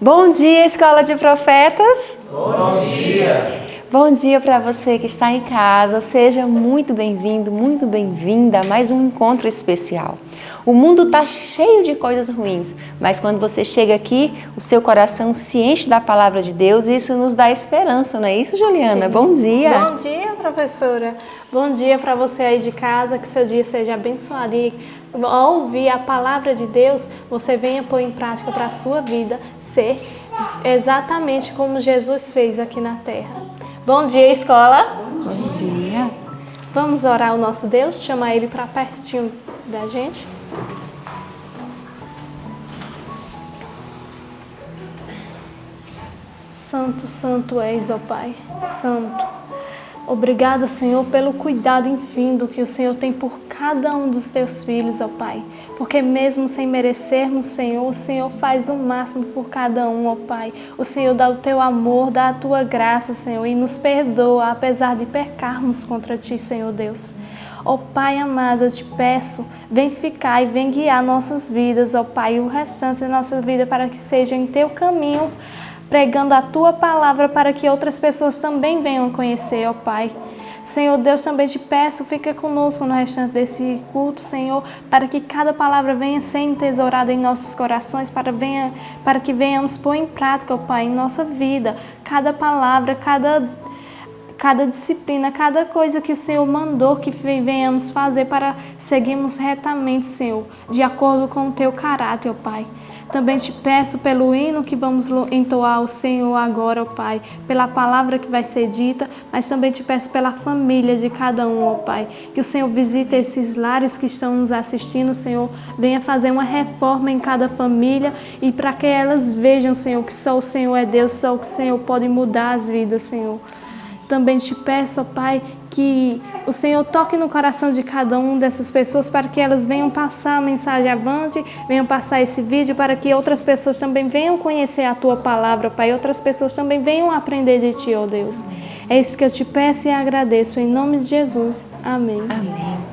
Bom dia, Escola de Profetas. Bom dia. Bom dia para você que está em casa. Seja muito bem-vindo, muito bem-vinda a mais um encontro especial. O mundo está cheio de coisas ruins, mas quando você chega aqui, o seu coração se enche da palavra de Deus e isso nos dá esperança, não é isso, Juliana? Sim. Bom dia. Bom dia, professora. Bom dia para você aí de casa, que seu dia seja abençoado e ao ouvir a palavra de Deus, você venha pôr em prática para a sua vida ser exatamente como Jesus fez aqui na terra. Bom dia, escola. Bom dia. Vamos orar ao nosso Deus, chamar Ele para pertinho da gente. Santo, santo és, ó Pai, santo. Obrigada, Senhor, pelo cuidado infindo que o Senhor tem por cada um dos teus filhos, ó Pai. Porque mesmo sem merecermos, Senhor, o Senhor faz o máximo por cada um, ó Pai. O Senhor dá o teu amor, dá a tua graça, Senhor, e nos perdoa, apesar de pecarmos contra ti, Senhor Deus. Ó Pai amado, eu te peço, vem ficar e vem guiar nossas vidas, ó Pai, e o restante da nossa vida para que seja em teu caminho, pregando a tua palavra para que outras pessoas também venham conhecer, ó Pai. Senhor Deus, também te peço, fica conosco no restante desse culto, Senhor, para que cada palavra venha ser entesourada em nossos corações, para que venhamos pôr em prática, ó Pai, em nossa vida, cada palavra, cada disciplina, cada coisa que o Senhor mandou que venhamos fazer para seguirmos retamente, Senhor, de acordo com o teu caráter, ó Pai. Também te peço pelo hino que vamos entoar ao Senhor agora, ó Pai, pela palavra que vai ser dita, mas também te peço pela família de cada um, ó Pai, que o Senhor visite esses lares que estão nos assistindo, Senhor, venha fazer uma reforma em cada família e para que elas vejam, Senhor, que só o Senhor é Deus, só o Senhor pode mudar as vidas, Senhor. Também te peço, ó Pai, que o Senhor toque no coração de cada um dessas pessoas para que elas venham passar a mensagem avante, venham passar esse vídeo para que outras pessoas também venham conhecer a Tua palavra, Pai, outras pessoas também venham aprender de Ti, ó Deus. É isso que eu te peço e agradeço, em nome de Jesus. Amém. Amém.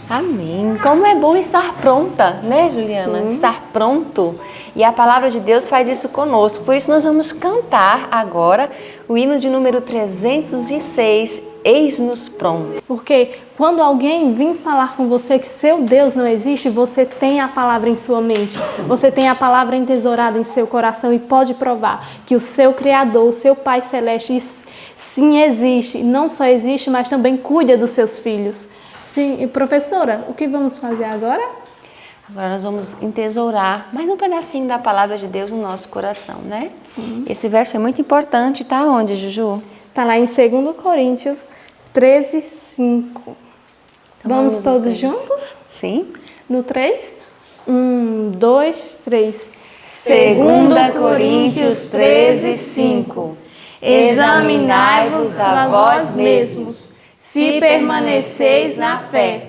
Amém. Como é bom estar pronta, né, Juliana? Sim. Estar pronto. E a palavra de Deus faz isso conosco. Por isso nós vamos cantar agora o hino de número 306, Eis-nos pronto. Porque quando alguém vir falar com você que seu Deus não existe, você tem a palavra em sua mente. Você tem a palavra entesourada em seu coração e pode provar que o seu Criador, o seu Pai Celeste, sim existe. Não só existe, mas também cuida dos seus filhos. Sim, e professora, o que vamos fazer agora? Agora nós vamos entesourar mais um pedacinho da palavra de Deus no nosso coração, né? Sim. Esse verso é muito importante, tá onde, Juju? Tá lá em 2 Coríntios 13, 5. Então, vamos todos juntos? Sim. No 3? 1, 2, 3. 2 Coríntios 13, 5. Examinai-vos a vós mesmos, se permaneceis na fé.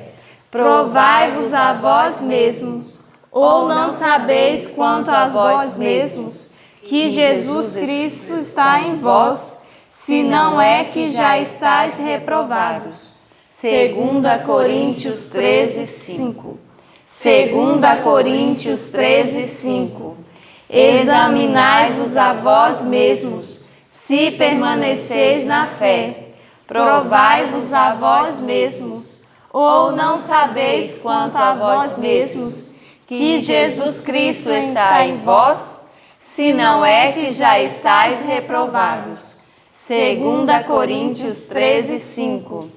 Provai-vos a vós mesmos, ou não sabeis quanto a vós mesmos, que Jesus Cristo está em vós, se não é que já estáis reprovados. 2 Coríntios 13, 5. 2 Coríntios 13, 5. Examinai-vos a vós mesmos, se permaneceis na fé. Provai-vos a vós mesmos, ou não sabeis quanto a vós mesmos, que Jesus Cristo está em vós, se não é que já estáis reprovados. 2 Coríntios 13, 5.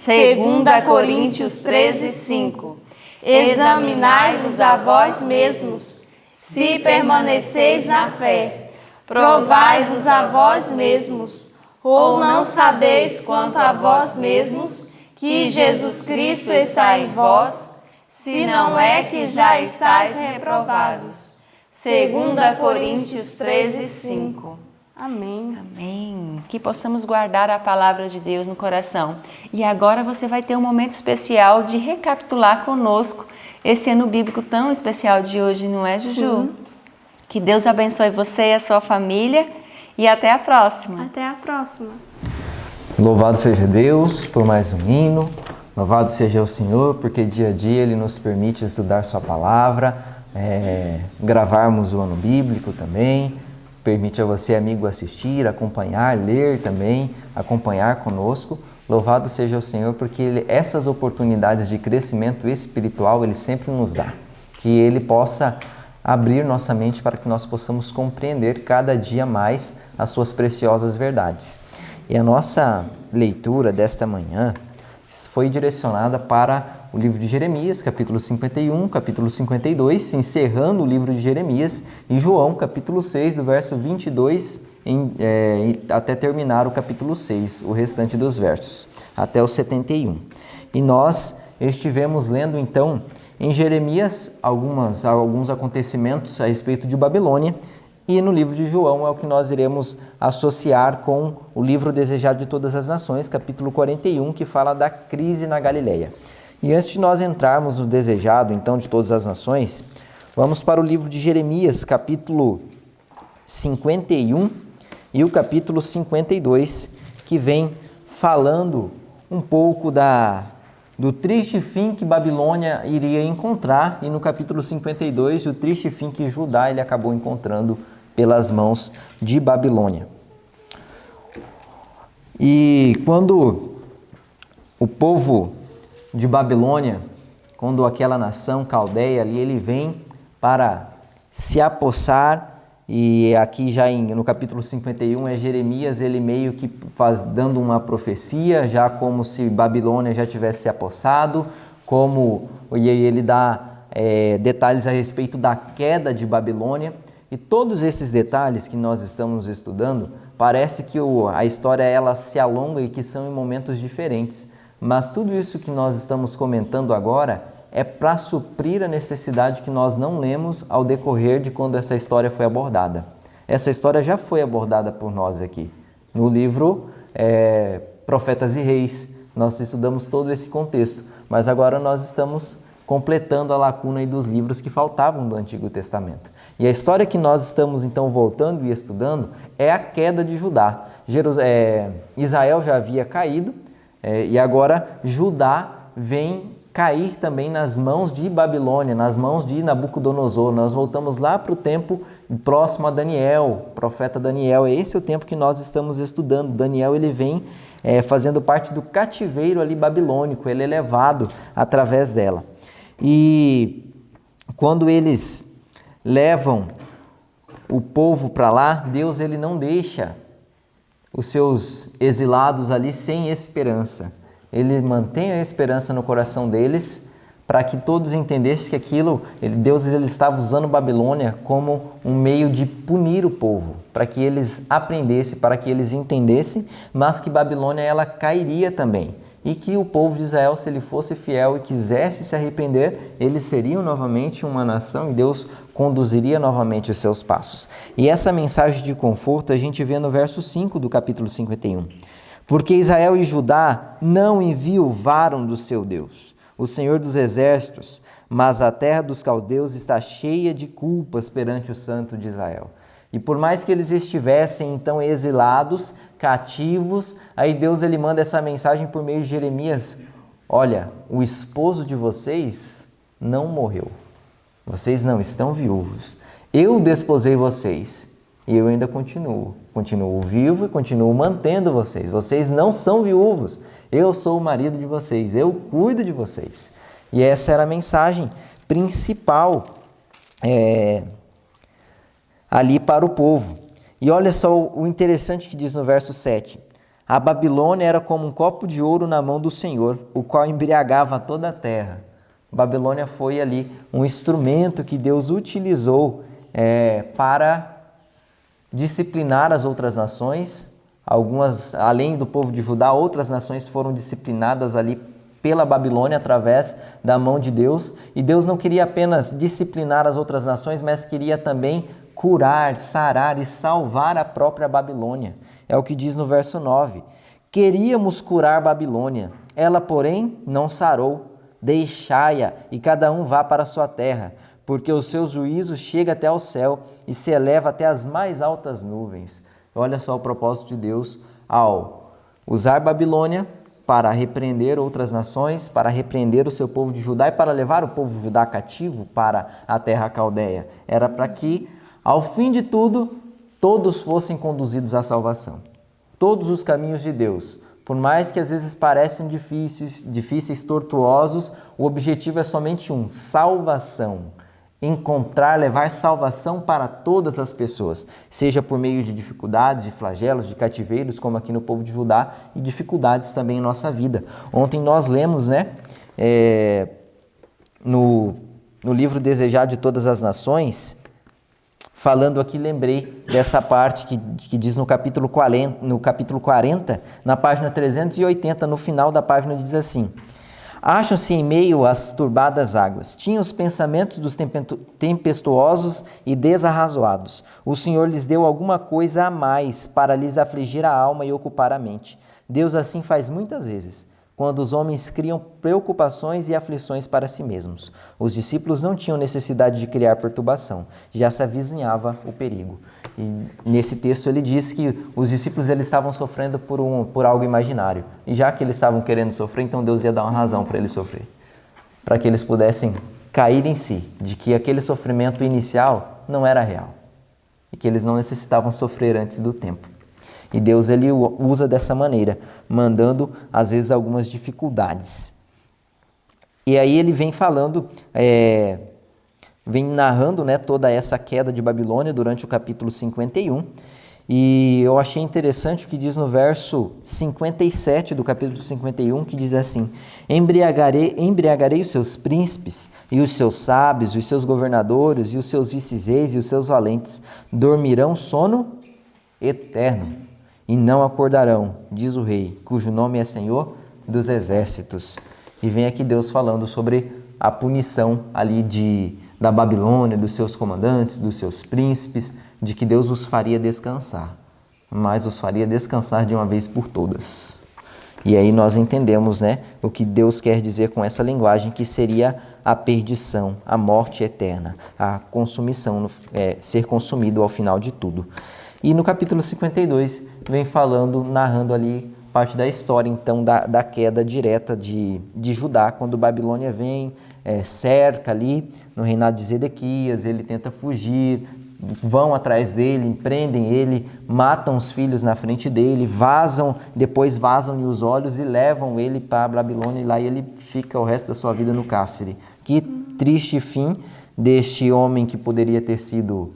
2 Coríntios 13, 5. Examinai-vos a vós mesmos, se permaneceis na fé. Provai-vos a vós mesmos, ou não sabeis quanto a vós mesmos, que Jesus Cristo está em vós, se não é que já estáis reprovados. 2 Coríntios 13, 5. Amém. Amém. Que possamos guardar a palavra de Deus no coração. E agora você vai ter um momento especial de recapitular conosco esse ano bíblico tão especial de hoje, não é, Juju? Sim. Que Deus abençoe você e a sua família e até a próxima. Até a próxima. Louvado seja Deus por mais um hino. Louvado seja o Senhor, porque dia a dia Ele nos permite estudar Sua palavra, gravarmos o ano bíblico também. Permite a você, amigo, assistir, acompanhar, ler também, acompanhar conosco. Louvado seja o Senhor, porque essas oportunidades de crescimento espiritual Ele sempre nos dá. Que Ele possa abrir nossa mente para que nós possamos compreender cada dia mais as suas preciosas verdades. E a nossa leitura desta manhã foi direcionada para o livro de Jeremias, capítulo 51, capítulo 52, encerrando o livro de Jeremias, e João, capítulo 6, do verso 22 até terminar o capítulo 6, o restante dos versos, até o 71. E nós estivemos lendo então em Jeremias alguns acontecimentos a respeito de Babilônia, e no livro de João é o que nós iremos associar com o livro Desejado de Todas as Nações, capítulo 41, que fala da crise na Galileia. E antes de nós entrarmos no Desejado, então, de Todas as Nações, vamos para o livro de Jeremias, capítulo 51 e o capítulo 52, que vem falando um pouco do triste fim que Babilônia iria encontrar, e no capítulo 52, o triste fim que Judá ele acabou encontrando pelas mãos de Babilônia. E quando o povo de Babilônia, quando aquela nação caldeia ali, ele vem para se apossar, e aqui já no capítulo 51 é Jeremias, ele meio que dando uma profecia, já como se Babilônia já tivesse se apossado, e aí ele dá detalhes a respeito da queda de Babilônia. E todos esses detalhes que nós estamos estudando, parece que a história ela se alonga e que são em momentos diferentes. Mas tudo isso que nós estamos comentando agora é para suprir a necessidade que nós não lemos ao decorrer de quando essa história foi abordada. Essa história já foi abordada por nós aqui. No livro Profetas e Reis, nós estudamos todo esse contexto. Mas agora nós estamos completando a lacuna aí dos livros que faltavam do Antigo Testamento. E a história que nós estamos então voltando e estudando é a queda de Judá. Israel já havia caído e agora Judá vem cair também nas mãos de Babilônia, nas mãos de Nabucodonosor. Nós voltamos lá para o tempo próximo a Daniel, profeta Daniel. Esse é o tempo que nós estamos estudando. Daniel ele vem fazendo parte do cativeiro ali babilônico, ele é levado através dela. E quando eles levam o povo para lá, Deus ele não deixa os seus exilados ali sem esperança. Ele mantém a esperança no coração deles para que todos entendessem que Deus ele estava usando Babilônia como um meio de punir o povo, para que eles aprendessem, para que eles entendessem, mas que Babilônia ela cairia também. E que o povo de Israel, se ele fosse fiel e quisesse se arrepender, eles seriam novamente uma nação e Deus conduziria novamente os seus passos. E essa mensagem de conforto a gente vê no verso 5 do capítulo 51. Porque Israel e Judá não enviovaram do seu Deus, o Senhor dos Exércitos, mas a terra dos caldeus está cheia de culpas perante o Santo de Israel. E por mais que eles estivessem então exilados, cativos, aí Deus ele manda essa mensagem por meio de Jeremias: olha, o esposo de vocês não morreu, vocês não estão viúvos, eu desposei vocês e eu ainda continuo vivo e continuo mantendo vocês, vocês não são viúvos, eu sou o marido de vocês, eu cuido de vocês. E essa era a mensagem principal ali para o povo. E olha só o interessante que diz no verso 7. A Babilônia era como um copo de ouro na mão do Senhor, o qual embriagava toda a terra. Babilônia foi ali um instrumento que Deus utilizou para disciplinar as outras nações. Algumas, além do povo de Judá, outras nações foram disciplinadas ali pela Babilônia através da mão de Deus. E Deus não queria apenas disciplinar as outras nações, mas queria também curar, sarar e salvar a própria Babilônia. É o que diz no verso 9. Queríamos curar Babilônia, ela, porém, não sarou. Deixai-a e cada um vá para a sua terra, porque o seu juízo chega até ao céu e se eleva até as mais altas nuvens. Olha só o propósito de Deus ao usar Babilônia para repreender outras nações, para repreender o seu povo de Judá e para levar o povo de Judá cativo para a terra caldeia. Era para que, ao fim de tudo, todos fossem conduzidos à salvação. Todos os caminhos de Deus, por mais que às vezes pareçam difíceis, tortuosos, o objetivo é somente um: salvação. Encontrar, levar salvação para todas as pessoas, seja por meio de dificuldades, de flagelos, de cativeiros, como aqui no povo de Judá, e dificuldades também em nossa vida. Ontem nós lemos, no livro Desejado de Todas as Nações, falando aqui, lembrei dessa parte que diz no capítulo 40, na página 380, no final da página diz assim: acham-se em meio às turbadas águas, tinham os pensamentos dos tempestuosos e desarrazoados. O Senhor lhes deu alguma coisa a mais para lhes afligir a alma e ocupar a mente. Deus assim faz muitas vezes, quando os homens criam preocupações e aflições para si mesmos. Os discípulos não tinham necessidade de criar perturbação, já se avizinhava o perigo. E nesse texto ele diz que os discípulos eles estavam sofrendo por algo imaginário. E já que eles estavam querendo sofrer, então Deus ia dar uma razão para eles sofrer. Para que eles pudessem cair em si, de que aquele sofrimento inicial não era real. E que eles não necessitavam sofrer antes do tempo. E Deus ele usa dessa maneira, mandando às vezes algumas dificuldades. E aí ele vem falando, vem narrando toda essa queda de Babilônia durante o capítulo 51. E eu achei interessante o que diz no verso 57 do capítulo 51, que diz assim: embriagarei os seus príncipes, e os seus sábios, os seus governadores, e os seus vice-reis, e os seus valentes dormirão sono eterno. E não acordarão, diz o rei, cujo nome é Senhor dos Exércitos. E vem aqui Deus falando sobre a punição ali da Babilônia, dos seus comandantes, dos seus príncipes, de que Deus os faria descansar, mas os faria descansar de uma vez por todas. E aí nós entendemos, o que Deus quer dizer com essa linguagem, que seria a perdição, a morte eterna, a consumição, ser consumido ao final de tudo. E no capítulo 52 vem narrando ali parte da história, então, da queda direta de Judá, quando Babilônia vem, cerca ali no reinado de Zedequias, ele tenta fugir, vão atrás dele, prendem ele, matam os filhos na frente dele, depois vazam-lhe os olhos e levam ele para a Babilônia, e lá ele fica o resto da sua vida no cárcere. Que triste fim deste homem que poderia ter sido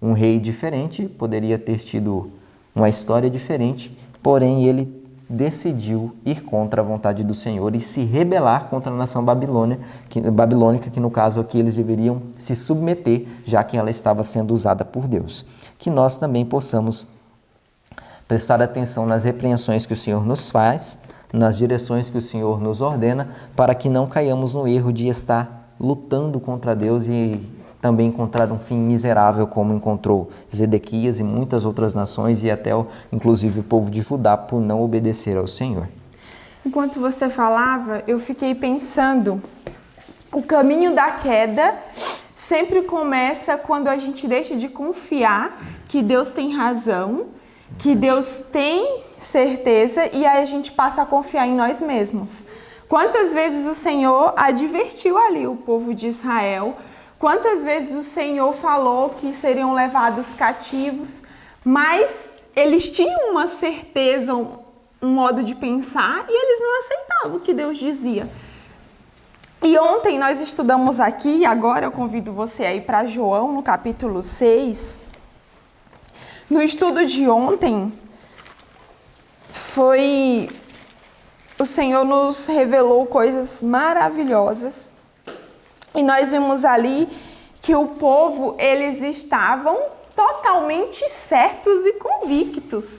um rei diferente, poderia ter tido uma história diferente, porém ele decidiu ir contra a vontade do Senhor e se rebelar contra a nação babilônica, que no caso aqui eles deveriam se submeter, já que ela estava sendo usada por Deus. Que nós também possamos prestar atenção nas repreensões que o Senhor nos faz, nas direções que o Senhor nos ordena, para que não caiamos no erro de estar lutando contra Deus e também encontrar um fim miserável, como encontrou Zedequias e muitas outras nações, e até inclusive o povo de Judá, por não obedecer ao Senhor. Enquanto você falava, eu fiquei pensando, o caminho da queda sempre começa quando a gente deixa de confiar que Deus tem razão, que Deus tem certeza, e aí a gente passa a confiar em nós mesmos. Quantas vezes o Senhor advertiu ali o povo de Israel, quantas vezes o Senhor falou que seriam levados cativos, mas eles tinham uma certeza, um modo de pensar, e eles não aceitavam o que Deus dizia. E ontem nós estudamos aqui, e agora eu convido você a ir para João, no capítulo 6. No estudo de ontem, o Senhor nos revelou coisas maravilhosas. E nós vimos ali que o povo, eles estavam totalmente certos e convictos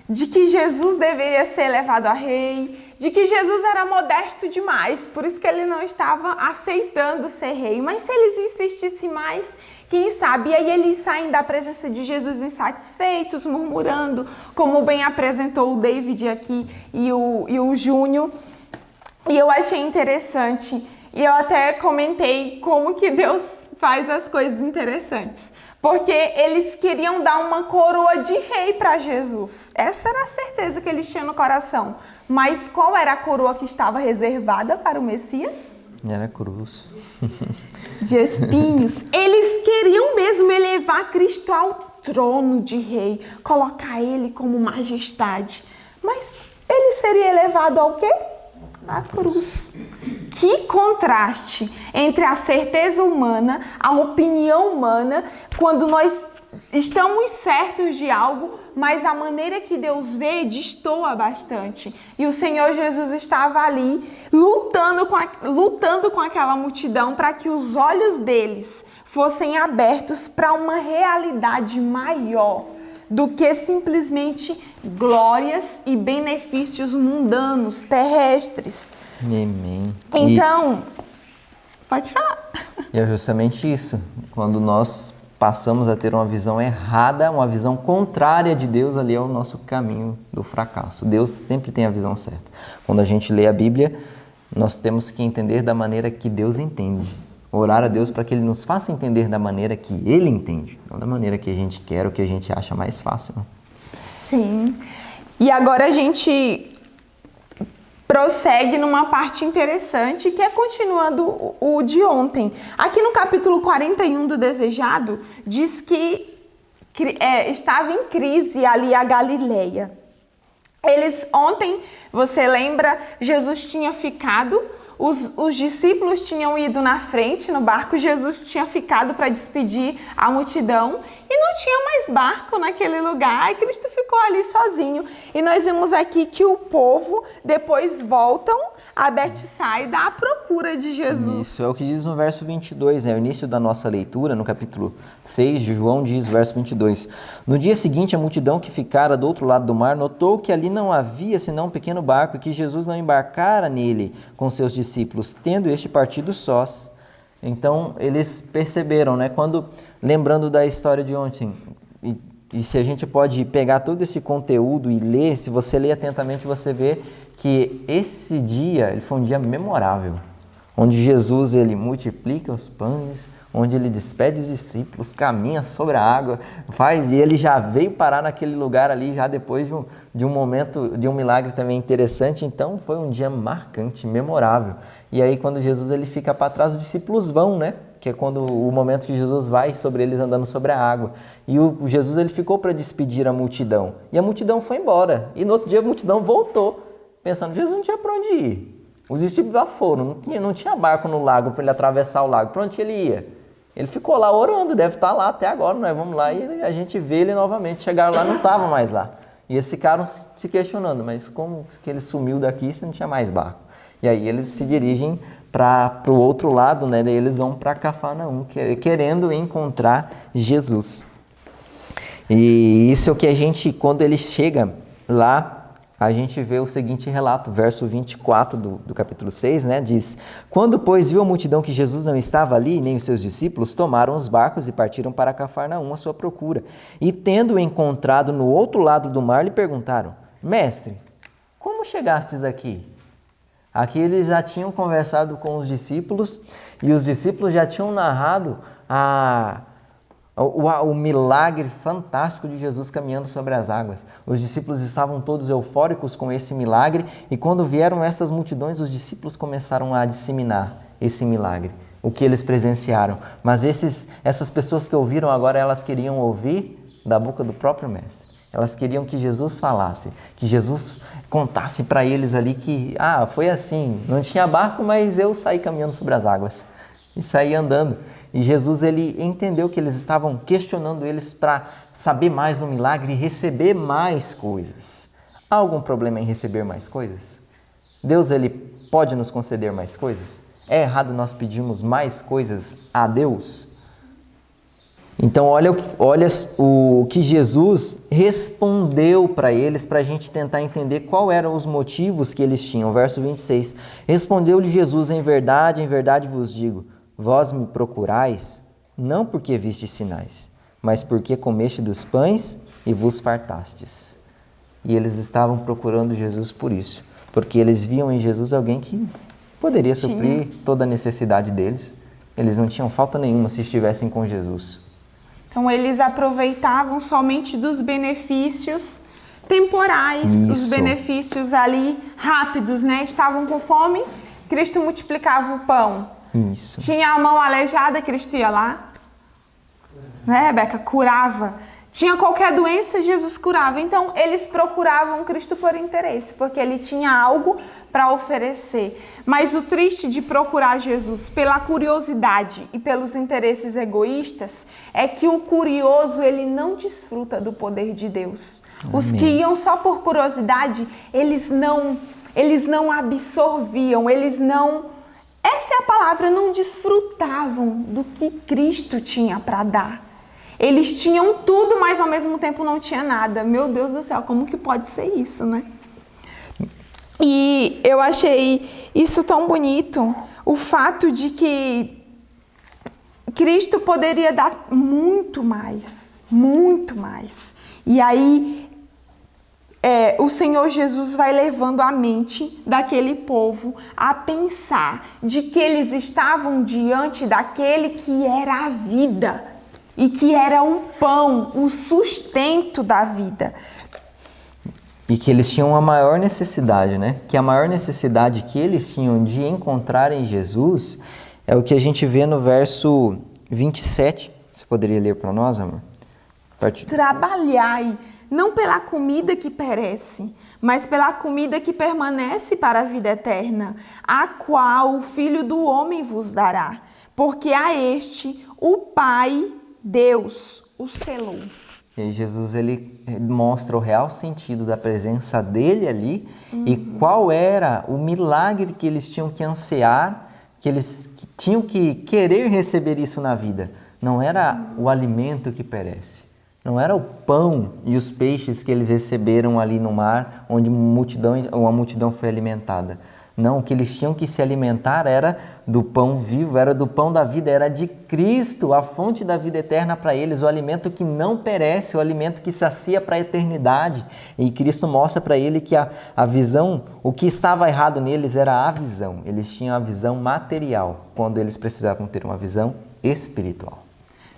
de que Jesus deveria ser levado a rei, de que Jesus era modesto demais, por isso que ele não estava aceitando ser rei. Mas se eles insistissem mais, quem sabe? E aí eles saem da presença de Jesus insatisfeitos, murmurando, como bem apresentou o David aqui e o Júnior. E eu achei interessante. E eu até comentei como que Deus faz as coisas interessantes. Porque eles queriam dar uma coroa de rei para Jesus. Essa era a certeza que eles tinham no coração. Mas qual era a coroa que estava reservada para o Messias? Era a cruz. De espinhos. Eles queriam mesmo elevar Cristo ao trono de rei, colocar ele como majestade. Mas ele seria elevado ao quê? À cruz. Que contraste entre a certeza humana, a opinião humana, quando nós estamos certos de algo, mas a maneira que Deus vê destoa bastante. E o Senhor Jesus estava ali lutando com aquela multidão para que os olhos deles fossem abertos para uma realidade maior do que simplesmente glórias e benefícios mundanos, terrestres. Amém. Então, pode falar. E é justamente isso. Quando nós passamos a ter uma visão errada, uma visão contrária de Deus, ali é o nosso caminho do fracasso. Deus sempre tem a visão certa. Quando a gente lê a Bíblia, nós temos que entender da maneira que Deus entende. Orar a Deus para que Ele nos faça entender da maneira que Ele entende, não da maneira que a gente quer ou que a gente acha mais fácil. Não? Sim. E agora a gente prossegue numa parte interessante, que é continuando o de ontem. Aqui no capítulo 41 do Desejado, diz que estava em crise ali a Galileia. Ontem, você lembra, Jesus tinha ficado, os discípulos tinham ido na frente no barco, Jesus tinha ficado para despedir a multidão e não tinha mais barco naquele lugar, e Cristo ficou ali sozinho. E nós vimos aqui que o povo depois voltam a Betsaida à procura de Jesus. Isso é o que diz no verso 22, o início da nossa leitura, no capítulo 6 de João, diz verso 22. No dia seguinte, a multidão que ficara do outro lado do mar notou que ali não havia senão um pequeno barco e que Jesus não embarcara nele com seus discípulos, tendo este partido sós. Então, eles perceberam, lembrando da história de ontem, e se a gente pode pegar todo esse conteúdo e ler, se você ler atentamente, você vê que esse dia ele foi um dia memorável, onde Jesus ele multiplica os pães, onde ele despede os discípulos, caminha sobre a água, e ele já veio parar naquele lugar ali, já depois de um momento, de um milagre também interessante. Então foi um dia marcante, memorável. E aí quando Jesus ele fica para trás, os discípulos vão, que é quando o momento que Jesus vai sobre eles andando sobre a água. E o Jesus ele ficou para despedir a multidão. E a multidão foi embora. E no outro dia a multidão voltou, pensando, Jesus não tinha para onde ir. Os discípulos já foram, não tinha barco no lago para ele atravessar o lago. Para onde ele ia? Ele ficou lá orando, deve estar lá até agora, nós vamos lá e a gente vê ele novamente. Chegaram lá, não estava mais lá. E eles ficaram se questionando, mas como que ele sumiu daqui se não tinha mais barco? E aí eles se dirigem para o outro lado, daí eles vão para Cafarnaum, querendo encontrar Jesus. E isso é o que a gente, quando ele chega lá, a gente vê o seguinte relato, verso 24 do capítulo 6, diz: Quando, pois, viu a multidão que Jesus não estava ali, nem os seus discípulos, tomaram os barcos e partiram para Cafarnaum à sua procura. E, tendo-o encontrado no outro lado do mar, lhe perguntaram: Mestre, como chegastes aqui? Aqui eles já tinham conversado com os discípulos e os discípulos já tinham narrado o milagre fantástico de Jesus caminhando sobre as águas. Os discípulos estavam todos eufóricos com esse milagre e quando vieram essas multidões, os discípulos começaram a disseminar esse milagre, o que eles presenciaram. Mas essas pessoas que ouviram agora, elas queriam ouvir da boca do próprio Mestre. Elas queriam que Jesus falasse, que Jesus contasse para eles ali que, foi assim, não tinha barco, mas eu saí caminhando sobre as águas e saí andando. E Jesus, ele entendeu que eles estavam questionando eles para saber mais do milagre e receber mais coisas. Há algum problema em receber mais coisas? Deus, ele pode nos conceder mais coisas? É errado nós pedirmos mais coisas a Deus? Então, olha o que Jesus respondeu para eles, para a gente tentar entender qual eram os motivos que eles tinham. Verso 26. Respondeu-lhe Jesus: em verdade vos digo, vós me procurais, não porque vistes sinais, mas porque comeste dos pães e vos fartastes. E eles estavam procurando Jesus por isso, porque eles viam em Jesus alguém que poderia suprir toda a necessidade deles. Eles não tinham falta nenhuma se estivessem com Jesus. Então eles aproveitavam somente dos benefícios temporais, os Isso. benefícios ali rápidos, né? Estavam com fome, Cristo multiplicava o pão. Isso. Tinha a mão aleijada, Cristo ia lá, né, Rebeca? Curava. Tinha qualquer doença, Jesus curava. Então, eles procuravam Cristo por interesse, porque ele tinha algo para oferecer. Mas o triste de procurar Jesus pela curiosidade e pelos interesses egoístas é que o curioso, ele não desfruta do poder de Deus. Amém. Os que iam só por curiosidade, eles não absorviam, eles não... Essa é a palavra, não desfrutavam do que Cristo tinha para dar. Eles tinham tudo, mas ao mesmo tempo não tinha nada. Meu Deus do céu, como que pode ser isso, né? E eu achei isso tão bonito, o fato de que Cristo poderia dar muito mais, muito mais. E aí o Senhor Jesus vai levando a mente daquele povo a pensar de que eles estavam diante daquele que era a vida e que era o pão, o sustento da vida. E que eles tinham a maior necessidade, né? Que a maior necessidade que eles tinham de encontrar em Jesus é o que a gente vê no verso 27. Você poderia ler para nós, amor? Trabalhai, não pela comida que perece, mas pela comida que permanece para a vida eterna, a qual o Filho do Homem vos dará, porque a este o Pai, Deus, o selou. E aí Jesus, ele mostra o real sentido da presença dele ali e qual era o milagre que eles tinham que ansiar, que eles tinham que querer receber isso na vida. Não era o alimento que perece, não era o pão e os peixes que eles receberam ali no mar, onde uma multidão foi alimentada. Não, o que eles tinham que se alimentar era do pão vivo, era do pão da vida, era de Cristo, a fonte da vida eterna para eles, o alimento que não perece, o alimento que sacia para a eternidade. E Cristo mostra para ele que a visão, o que estava errado neles era a visão. Eles tinham a visão material, quando eles precisavam ter uma visão espiritual.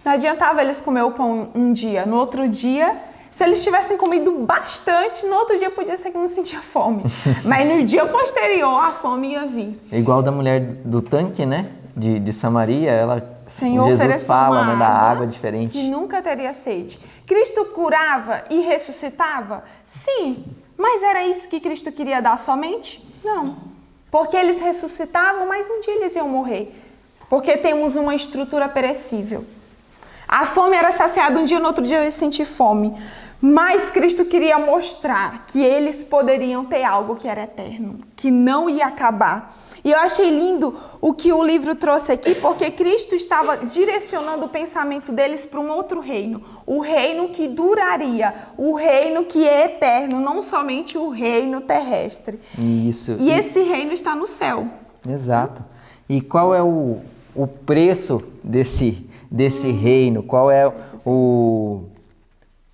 Não adiantava eles comer o pão um dia, no outro dia... Se eles tivessem comido bastante, no outro dia podia ser que não sentia fome. Mas no dia posterior, a fome ia vir. É igual da mulher do tanque, né? De Samaria, Senhor, Jesus fala, né, da água diferente. Que nunca teria sede. Cristo curava e ressuscitava? Sim. Mas era isso que Cristo queria dar somente? Não. Porque eles ressuscitavam, mas um dia eles iam morrer. Porque temos uma estrutura perecível. A fome era saciada um dia, no outro dia eu ia sentir fome. Mas Cristo queria mostrar que eles poderiam ter algo que era eterno, que não ia acabar. E eu achei lindo o que o livro trouxe aqui, porque Cristo estava direcionando o pensamento deles para um outro reino. O reino que duraria, o reino que é eterno, não somente o reino terrestre. Isso. E esse reino está no céu. Exato. E qual é o preço desse reino? Qual é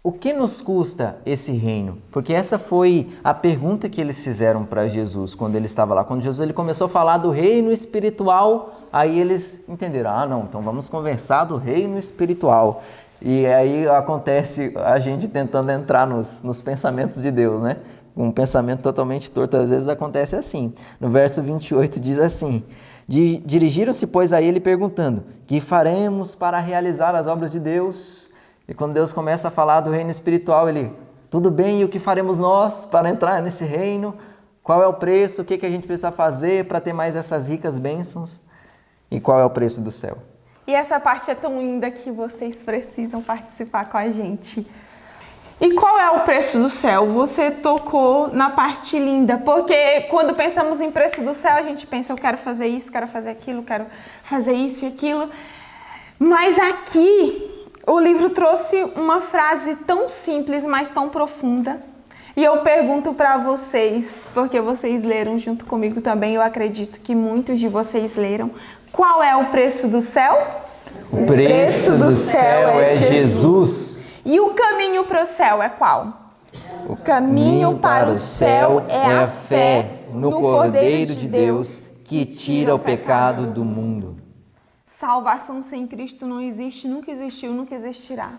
o que nos custa esse reino? Porque essa foi a pergunta que eles fizeram para Jesus quando ele estava lá. Quando Jesus ele começou a falar do reino espiritual, aí eles entenderam, não, então vamos conversar do reino espiritual. E aí acontece a gente tentando entrar nos pensamentos de Deus, né? Um pensamento totalmente torto, às vezes acontece assim. No verso 28 diz assim: dirigiram-se, pois, a ele perguntando, que faremos para realizar as obras de Deus? E quando Deus começa a falar do reino espiritual, ele, tudo bem, e o que faremos nós para entrar nesse reino? Qual é o preço? O que a gente precisa fazer para ter mais essas ricas bênçãos? E qual é o preço do céu? E essa parte é tão linda que vocês precisam participar com a gente. E qual é o preço do céu? Você tocou na parte linda, porque quando pensamos em preço do céu, a gente pensa, eu quero fazer isso, quero fazer aquilo, quero fazer isso e aquilo. Mas aqui, o livro trouxe uma frase tão simples, mas tão profunda. E eu pergunto para vocês, porque vocês leram junto comigo também, eu acredito que muitos de vocês leram. Qual é o preço do céu? O preço do céu é Jesus. E o caminho para o céu é qual? O caminho para o céu é a fé no Cordeiro de Deus que tira o pecado do mundo. Salvação sem Cristo não existe, nunca existiu, nunca existirá.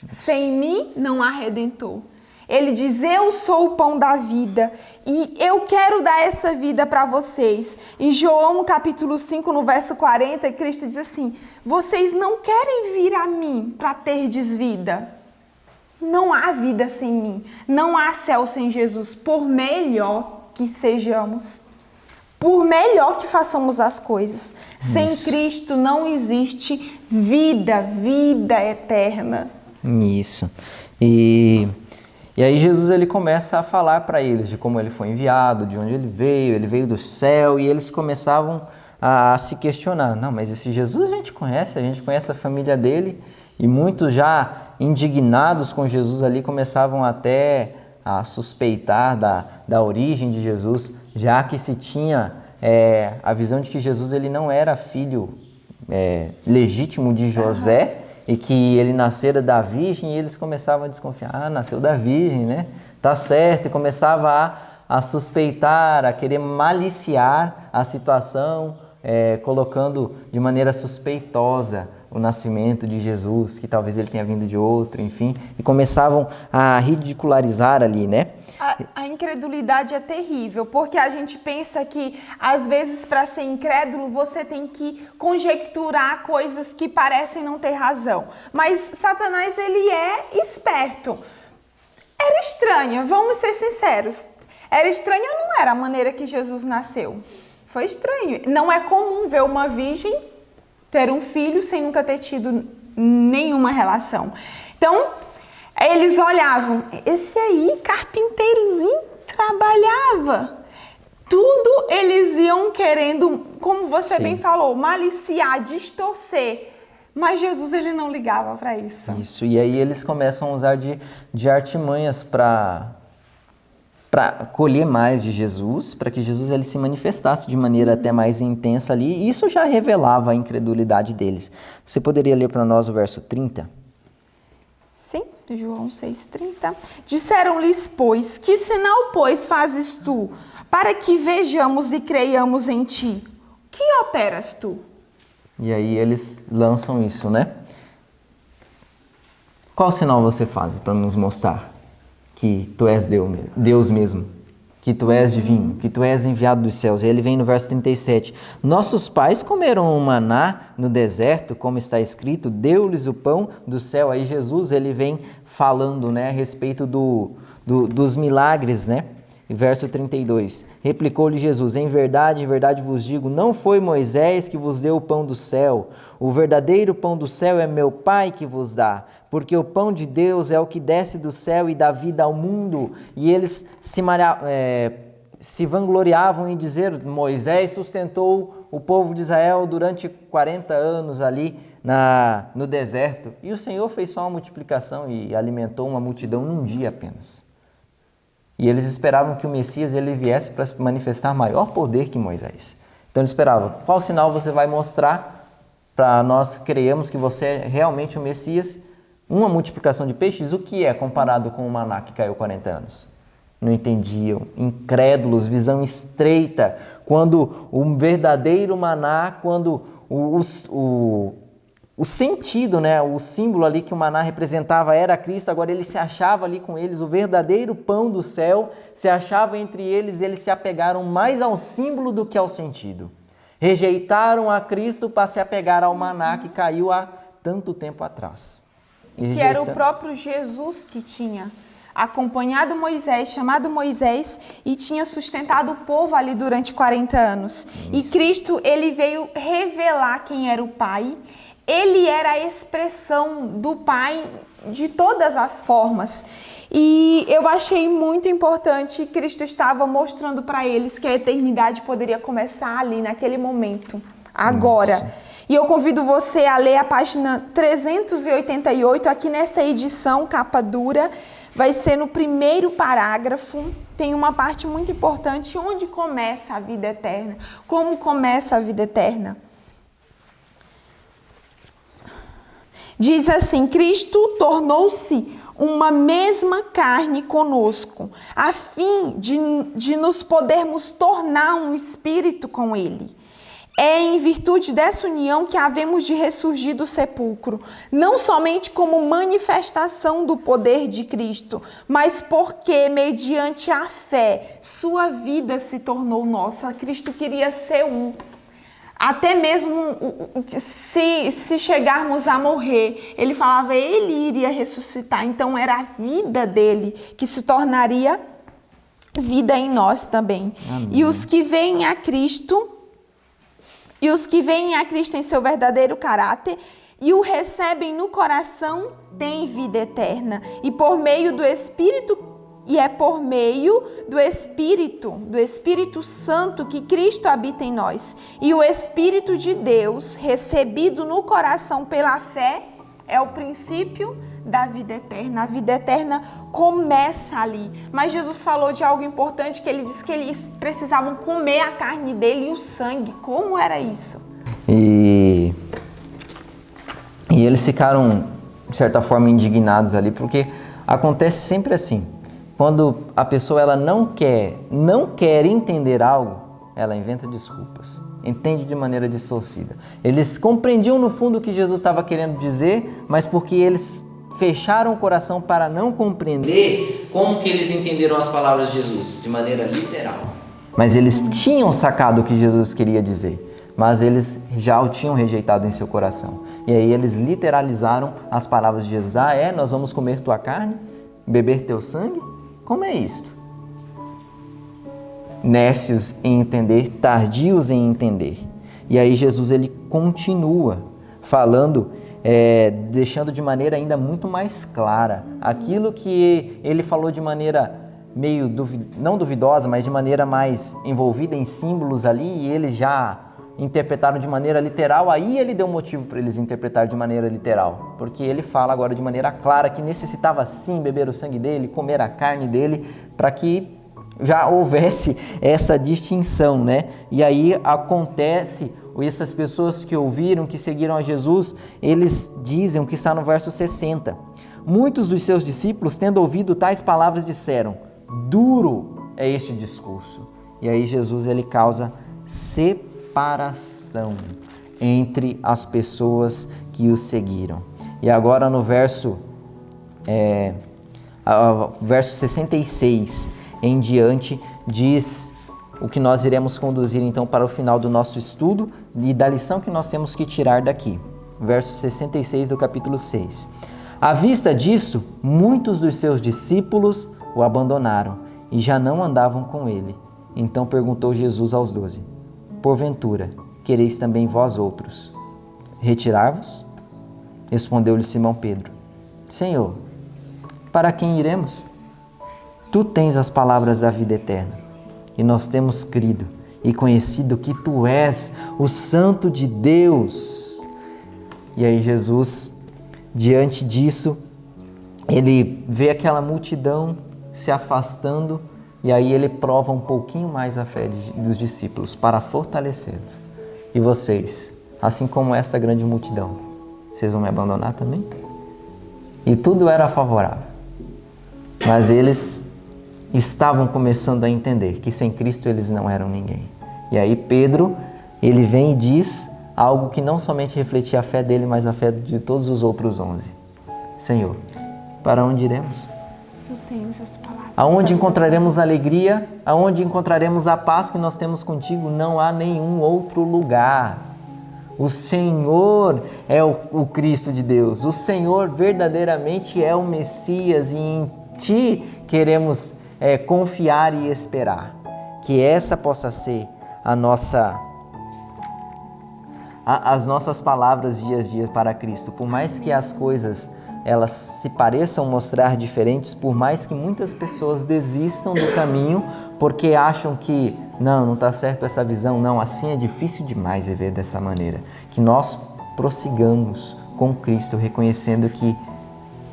Sem mim não há redentor. Ele diz, eu sou o pão da vida e eu quero dar essa vida para vocês. Em João capítulo 5, no verso 40, Cristo diz assim, vocês não querem vir a mim para terdes vida. Não há vida sem mim, não há céu sem Jesus, por melhor que sejamos, por melhor que façamos as coisas. Sem Cristo não existe vida eterna. Isso. E aí Jesus ele começa a falar para eles de como ele foi enviado, de onde ele veio do céu, e eles começavam a se questionar. Não, mas esse Jesus a gente conhece a família dele, e muitos já indignados com Jesus ali começavam até a suspeitar da origem de Jesus, já que se tinha a visão de que Jesus ele não era filho legítimo de José, e que ele nascera da virgem, e eles começavam a desconfiar, nasceu da virgem, né? Tá certo, e começava a suspeitar, a querer maliciar a situação, colocando de maneira suspeitosa o nascimento de Jesus, que talvez ele tenha vindo de outro, enfim, e começavam a ridicularizar ali, né? A incredulidade é terrível, porque a gente pensa que, às vezes, para ser incrédulo, você tem que conjecturar coisas que parecem não ter razão. Mas Satanás, ele é esperto. Era estranha, vamos ser sinceros. Era estranha ou não era a maneira que Jesus nasceu? Foi estranho. Não é comum ver uma virgem ter um filho sem nunca ter tido nenhuma relação. Então, eles olhavam, esse aí, carpinteirozinho, trabalhava. Tudo eles iam querendo, como você bem falou, maliciar, distorcer. Mas Jesus, ele não ligava para isso. Isso, e aí eles começam a usar de artimanhas para colher mais de Jesus, para que Jesus ele se manifestasse de maneira até mais intensa ali, e isso já revelava a incredulidade deles. Você poderia ler para nós o verso 30? Sim, João 6,30. Disseram-lhes, pois, que sinal, pois, fazes tu, para que vejamos e creiamos em ti? Que operas tu? E aí eles lançam isso, né? Qual sinal você faz para nos mostrar que tu és Deus mesmo, que tu és divino, que tu és enviado dos céus? E ele vem no verso 37. Nossos pais comeram um maná no deserto, como está escrito, deu-lhes o pão do céu. Aí Jesus ele vem falando, né, a respeito dos milagres, né? Verso 32, replicou-lhe Jesus, em verdade vos digo, não foi Moisés que vos deu o pão do céu, o verdadeiro pão do céu é meu Pai que vos dá, porque o pão de Deus é o que desce do céu e dá vida ao mundo. E eles se vangloriavam em dizer, Moisés sustentou o povo de Israel durante 40 anos ali no deserto, e o Senhor fez só uma multiplicação e alimentou uma multidão num dia apenas. E eles esperavam que o Messias ele viesse para manifestar maior poder que Moisés. Então eles esperavam, qual sinal você vai mostrar para nós creiamos que você é realmente o Messias? Uma multiplicação de peixes, o que é comparado com o maná que caiu 40 anos? Não entendiam, incrédulos, visão estreita, quando o verdadeiro maná, quando o sentido, né, o símbolo ali que o maná representava era Cristo, agora ele se achava ali com eles, o verdadeiro pão do céu se achava entre eles, eles se apegaram mais ao símbolo do que ao sentido. Rejeitaram a Cristo para se apegar ao maná que caiu há tanto tempo atrás. Que era o próprio Jesus que tinha acompanhado Moisés, chamado Moisés, e tinha sustentado o povo ali durante 40 anos. Isso. E Cristo, ele veio revelar quem era o Pai. Ele era a expressão do Pai de todas as formas. E eu achei muito importante, Cristo estava mostrando para eles que a eternidade poderia começar ali, naquele momento, agora. Nossa. E eu convido você a ler a página 388, aqui nessa edição, capa dura, vai ser no primeiro parágrafo, tem uma parte muito importante, onde começa a vida eterna, como começa a vida eterna. Diz assim, Cristo tornou-se uma mesma carne conosco, a fim de nos podermos tornar um espírito com Ele. É em virtude dessa união que havemos de ressurgir do sepulcro, não somente como manifestação do poder de Cristo, mas porque, mediante a fé, sua vida se tornou nossa. Cristo queria ser um. Até mesmo se chegarmos a morrer, ele falava, ele iria ressuscitar. Então era a vida dele que se tornaria vida em nós também. Amém. E os que veem a Cristo em seu verdadeiro caráter e o recebem no coração têm vida eterna. E por meio do Espírito do Espírito Santo que Cristo habita em nós. E o Espírito de Deus, recebido no coração pela fé, é o princípio da vida eterna. A vida eterna começa ali. Mas Jesus falou de algo importante, que ele disse que eles precisavam comer a carne dele e o sangue. Como era isso? E eles ficaram, de certa forma, indignados ali, porque acontece sempre assim. Quando a pessoa ela não quer entender algo, ela inventa desculpas, entende de maneira distorcida. Eles compreendiam no fundo o que Jesus estava querendo dizer, mas porque eles fecharam o coração para não compreender, como que eles entenderam as palavras de Jesus? De maneira literal. Mas eles tinham sacado o que Jesus queria dizer, mas eles já o tinham rejeitado em seu coração. E aí eles literalizaram as palavras de Jesus. Nós vamos comer tua carne, beber teu sangue? Como é isto? Nécios em entender, tardios em entender. E aí Jesus ele continua falando, deixando de maneira ainda muito mais clara aquilo que ele falou de maneira meio não duvidosa, mas de maneira mais envolvida em símbolos ali, e eles já interpretaram de maneira literal. Aí ele deu motivo para eles interpretar de maneira literal, porque ele fala agora de maneira clara que necessitava sim beber o sangue dele, comer a carne dele, para que já houvesse essa distinção, né? E aí acontece, essas pessoas que ouviram, que seguiram a Jesus, eles dizem o que está no verso 60. Muitos dos seus discípulos, tendo ouvido tais palavras, disseram, duro é este discurso. E aí Jesus ele causa separação entre as pessoas que o seguiram. E agora no verso 66 em diante diz o que nós iremos conduzir então para o final do nosso estudo e da lição que nós temos que tirar daqui. Verso 66 do capítulo 6. À vista disso, muitos dos seus discípulos o abandonaram e já não andavam com ele. Então perguntou Jesus aos 12: porventura, quereis também vós outros retirar-vos? Respondeu-lhe Simão Pedro: Senhor, para quem iremos? Tu tens as palavras da vida eterna, e nós temos crido e conhecido que tu és o Santo de Deus. E aí Jesus, diante disso, ele vê aquela multidão se afastando, e aí ele prova um pouquinho mais a fé dos discípulos para fortalecê-los. E vocês, assim como esta grande multidão, vocês vão me abandonar também? E tudo era favorável. Mas eles estavam começando a entender que sem Cristo eles não eram ninguém. E aí Pedro, ele vem e diz algo que não somente refletia a fé dele, mas a fé de todos os outros 11. Senhor, para onde iremos? Tu tens as palavras. Aonde encontraremos a alegria? Aonde encontraremos a paz que nós temos contigo? Não há nenhum outro lugar. O Senhor é o Cristo de Deus. O Senhor verdadeiramente é o Messias, e em Ti queremos confiar e esperar. Que essa possa ser as nossas palavras dia a dia para Cristo. Por mais que as coisas elas se pareçam mostrar diferentes, por mais que muitas pessoas desistam do caminho porque acham que não está certo essa visão, não, assim é difícil demais viver dessa maneira. Que nós prossigamos com Cristo, reconhecendo que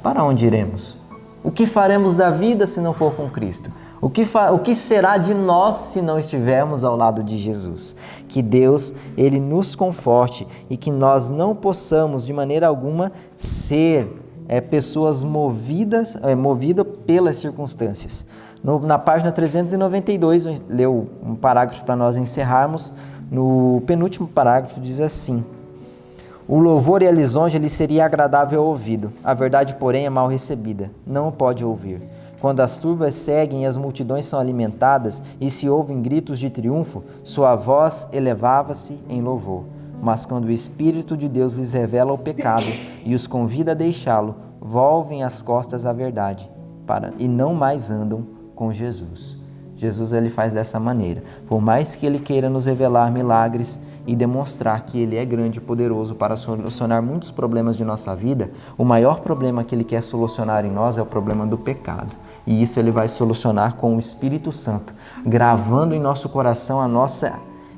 para onde iremos? O que faremos da vida se não for com Cristo? O que será de nós se não estivermos ao lado de Jesus? Que Deus, Ele nos conforte e que nós não possamos de maneira alguma ser pessoas movidas pelas circunstâncias, Na página 392, leu um parágrafo para nós encerrarmos. No penúltimo parágrafo diz assim: o louvor e a lisonja lhe seria agradável ao ouvido, a verdade, porém, é mal recebida, não o pode ouvir. Quando as turvas seguem e as multidões são alimentadas e se ouvem gritos de triunfo, sua voz elevava-se em louvor. Mas quando o Espírito de Deus lhes revela o pecado e os convida a deixá-lo, volvem as costas à verdade e não mais andam com Jesus. Jesus, ele faz dessa maneira. Por mais que ele queira nos revelar milagres e demonstrar que ele é grande e poderoso para solucionar muitos problemas de nossa vida, o maior problema que ele quer solucionar em nós é o problema do pecado. E isso ele vai solucionar com o Espírito Santo, gravando em nosso coração a nossa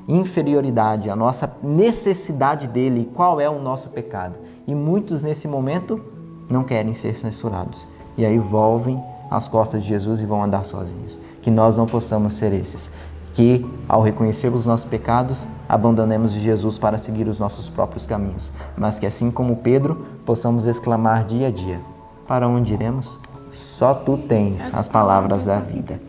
inferioridade, a nossa necessidade dele, qual é o nosso pecado. E muitos nesse momento não querem ser censurados. E aí volvem às costas de Jesus e vão andar sozinhos. Que nós não possamos ser esses, que ao reconhecermos os nossos pecados, abandonemos Jesus para seguir os nossos próprios caminhos, mas que assim como Pedro, possamos exclamar dia a dia: para onde iremos? Só tu tens as palavras da vida.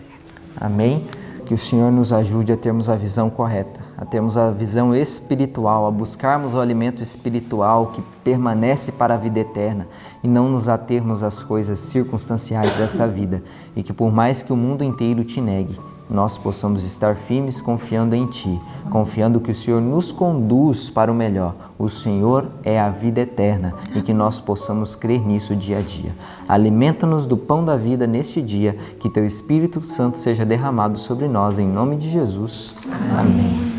Amém? Que o Senhor nos ajude a termos a visão correta, a termos a visão espiritual, a buscarmos o alimento espiritual que permanece para a vida eterna e não nos atermos às coisas circunstanciais desta vida, e que por mais que o mundo inteiro te negue, nós possamos estar firmes confiando em Ti, confiando que o Senhor nos conduz para o melhor. O Senhor é a vida eterna e que nós possamos crer nisso dia a dia. Alimenta-nos do pão da vida neste dia, que Teu Espírito Santo seja derramado sobre nós, em nome de Jesus. Amém.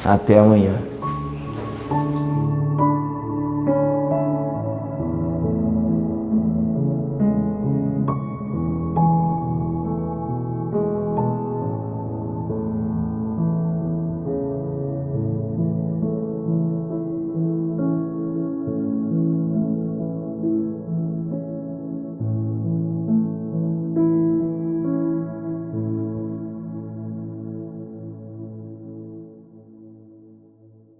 Até amanhã.